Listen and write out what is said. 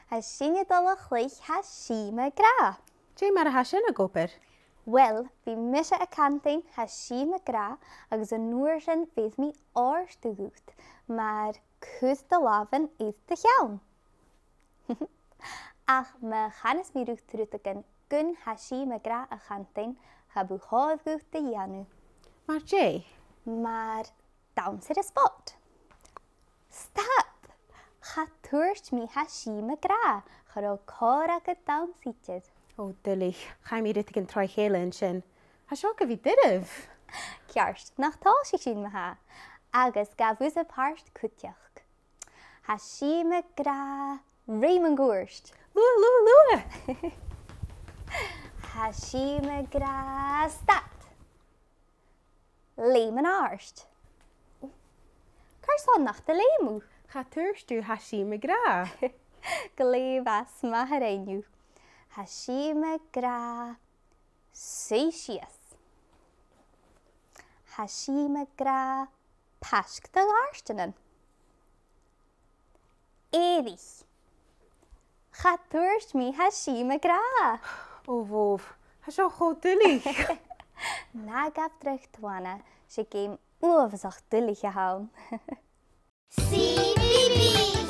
Has sinne dolle chluich Tha Sìm Ag Ràdh. Jay mar ha sin a goper. Wel, fi mise a cantain Tha Sìm Ag Ràdh agus an nuair sin fydd mi orst y gwt, maar cwth dy lafan is dy llawn. Ach, ma chanes mi rwth rwth ag gyn Tha Sìm Ag Ràdh a cantain ga bw hodd gwt dy ianw. Maar Jay? Maar dawns yr ysbot. Stop! Ga toerst mi Tha Sìm Ag Ràdh, charo cor ag y dawn sitid. O, dylich. Chai mi rydych yn troi chael yn sin. Ha sio gyfi dyrif. Ciarst, nach tal si sin ma ha. Agus gafwys y parst cwtiach. Tha Sìm Ag Ràdh, reim yn gwrst. Lua. Tha Sìm Ag Ràdh, stat. Leim yn arst. Car son nach dy leimw. Ga turstu Tha Sìm Ag Ràdh. Gleif as ma hareiniw. Tha Sìm Ag Ràdh, seisias. Tha Sìm Ag Ràdh, pasg dy arstenen. Erich. Ga toerst mi Tha Sìm Ag Ràdh. O, fof. Ha sio cho dylich. Na gaf drecht wana, sy geim oofzag dullig gehaun. CBeebies!